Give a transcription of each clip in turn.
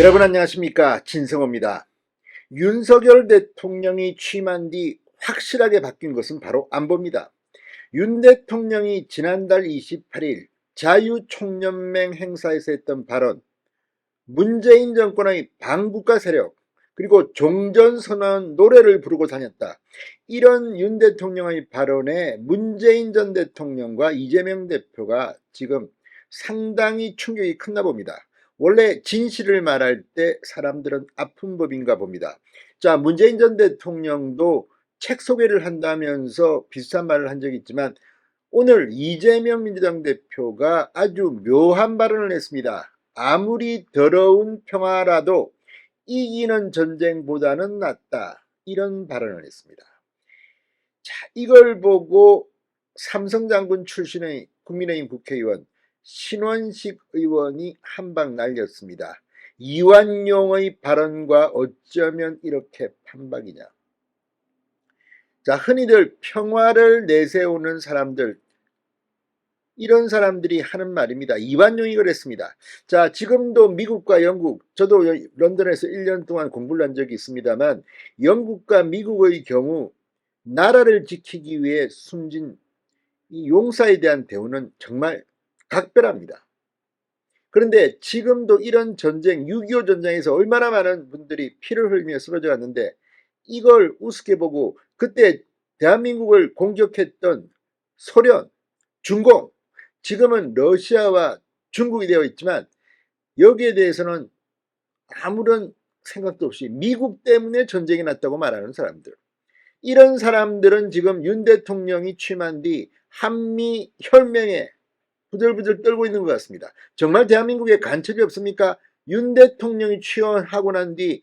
여러분 안녕하십니까, 진성호입니다. 윤석열 대통령이 취임한 뒤 확실하게 바뀐 것은 바로 안보입니다. 윤 대통령이 지난달 28일 자유총연맹 행사에서 했던 발언, 문재인 정권의 반국가 세력, 그리고 종전선언 노래를 부르고 다녔다, 이런 윤 대통령의 발언에 문재인 전 대통령과 이재명 대표가 지금 상당히 충격이 컸나 봅니다. 원래 진실을 말할 때 사람들은 아픈 법인가 봅니다. 자, 문재인 전 대통령도 책 소개를 한다면서 비슷한 말을 한 적이 있지만, 오늘 이재명 민주당 대표가 아주 묘한 발언을 했습니다. 아무리 더러운 평화라도 이기는 전쟁보다는 낫다, 이런 발언을 했습니다. 자, 이걸 보고 삼성장군 출신의 국민의힘 국회의원 신원식 의원이 한방 날렸습니다. 이완용의 발언과 어쩌면 이렇게 판박이냐. 자, 흔히들 평화를 내세우는 사람들, 이런 사람들이 하는 말입니다. 이완용이 그랬습니다. 자, 지금도 미국과 영국, 저도 런던에서 1년 동안 공부를 한 적이 있습니다만, 영국과 미국의 경우 나라를 지키기 위해 숨진 이 용사에 대한 대우는 정말 각별합니다. 그런데 지금도 이런 전쟁, 6.25 전쟁에서 얼마나 많은 분들이 피를 흘리며 쓰러져 갔는데, 이걸 우습게 보고 그때 대한민국을 공격했던 소련, 중공, 지금은 러시아와 중국이 되어 있지만 여기에 대해서는 아무런 생각도 없이 미국 때문에 전쟁이 났다고 말하는 사람들, 이런 사람들은 지금 윤 대통령이 취임한 뒤 한미 혈맹에 부들부들 떨고 있는 것 같습니다. 정말 대한민국에 간첩이 없습니까? 윤 대통령이 취임하고 난 뒤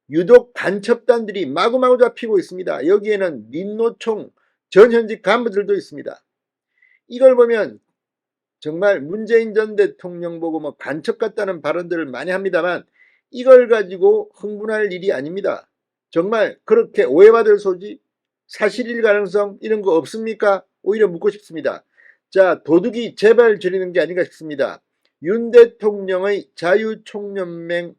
유독 간첩단들이 마구마구 잡히고 있습니다. 여기에는 민노총 전 현직 간부들도 있습니다. 이걸 보면 정말 문재인 전 대통령 보고 뭐 간첩 같다는 발언들을 많이 합니다만, 이걸 가지고 흥분할 일이 아닙니다. 정말 그렇게 오해받을 소지, 사실일 가능성 이런 거 없습니까? 오히려 묻고 싶습니다. 자, 도둑이 제발 저리는 게 아닌가 싶습니다. 윤 대통령의 자유총연맹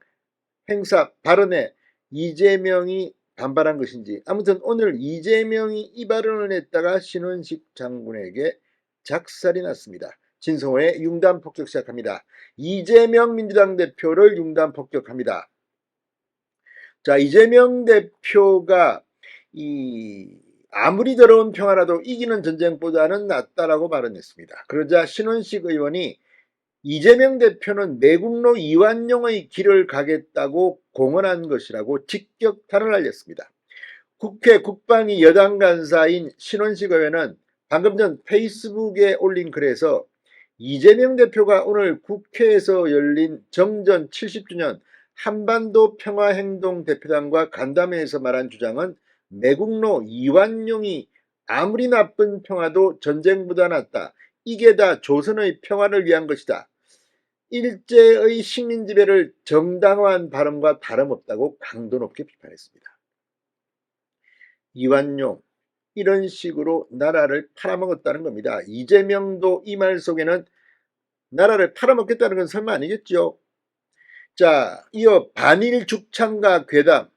행사 발언에 이재명이 반발한 것인지, 아무튼 오늘 이재명이 이 발언을 했다가 신원식 장군에게 작살이 났습니다. 진성호의 융단 폭격 시작합니다. 이재명 민주당 대표를 융단 폭격합니다. 자, 이재명 대표가 아무리 더러운 평화라도 이기는 전쟁보다는 낫다라고 발언했습니다. 그러자 신원식 의원이 이재명 대표는 매국노 이완용의 길을 가겠다고 공언한 것이라고 직격탄을 날렸습니다. 국회 국방위 여당 간사인 신원식 의원은 방금 전 페이스북에 올린 글에서 이재명 대표가 오늘 국회에서 열린 정전 70주년 한반도 평화행동 대표단과 간담회에서 말한 주장은 매국노 이완용이 아무리 나쁜 평화도 전쟁보다 낫다, 이게 다 조선의 평화를 위한 것이다, 일제의 식민지배를 정당화한 발언과 다름없다고 강도 높게 비판했습니다. 이완용, 이런 식으로 나라를 팔아먹었다는 겁니다. 이재명도 이 말 속에는 나라를 팔아먹겠다는 건 설마 아니겠죠. 자, 이어 반일 죽창과 괴담,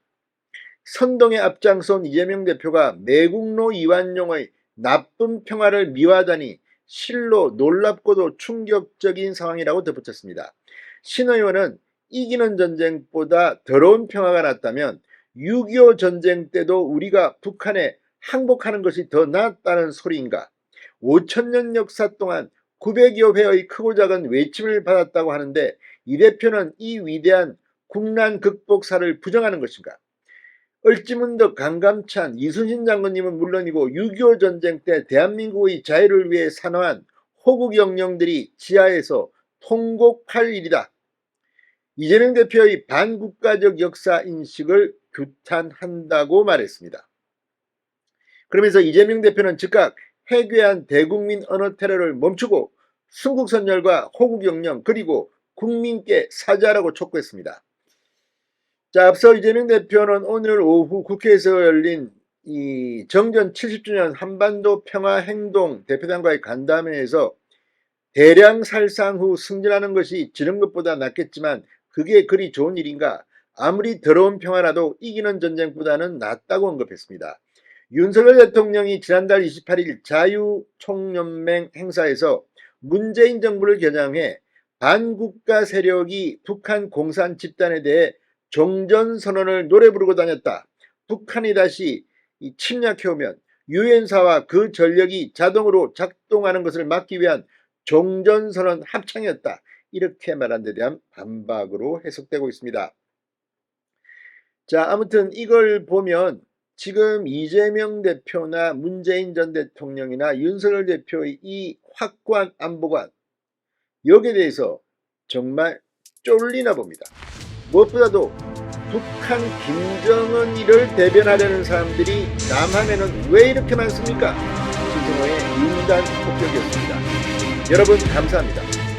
선동에 앞장선 이재명 대표가 매국노 이완용의 나쁜 평화를 미화하다니 실로 놀랍고도 충격적인 상황이라고 덧붙였습니다. 신 의원은 이기는 전쟁보다 더러운 평화가 낫다면 6.25 전쟁 때도 우리가 북한에 항복하는 것이 더 낫다는 소리인가? 5천년 역사 동안 900여 회의 크고 작은 외침을 받았다고 하는데 이 대표는 이 위대한 국난 극복사를 부정하는 것인가? 을지문덕 강감찬 이순신 장군님은 물론이고 6.25 전쟁 때 대한민국의 자유를 위해 산화한 호국 영령들이 지하에서 통곡할 일이다. 이재명 대표의 반국가적 역사 인식을 규탄한다고 말했습니다. 그러면서 이재명 대표는 즉각 해괴한 대국민 언어 테러를 멈추고 순국선열과 호국 영령 그리고 국민께 사죄하라고 촉구했습니다. 자, 앞서 이재명 대표는 오늘 오후 국회에서 열린 이 정전 70주년 한반도 평화행동 대표단과의 간담회에서 대량 살상 후 승진하는 것이 지는 것보다 낫겠지만 그게 그리 좋은 일인가? 아무리 더러운 평화라도 이기는 전쟁보다는 낫다고 언급했습니다. 윤석열 대통령이 지난달 28일 자유총연맹 행사에서 문재인 정부를 겨냥해 반국가 세력이 북한 공산 집단에 대해 종전선언을 노래 부르고 다녔다. 북한이 다시 침략해오면 유엔사와 그 전력이 자동으로 작동하는 것을 막기 위한 종전선언 합창이었다. 이렇게 말한 데 대한 반박으로 해석되고 있습니다. 자, 아무튼 이걸 보면 지금 이재명 대표나 문재인 전 대통령이나 윤석열 대표의 이 확고한 안보관, 여기에 대해서 정말 쫄리나 봅니다. 무엇보다도 북한 김정은이를 대변하려는 사람들이 남한에는 왜 이렇게 많습니까? 신성호의 윤단 폭격이었습니다. 여러분 감사합니다.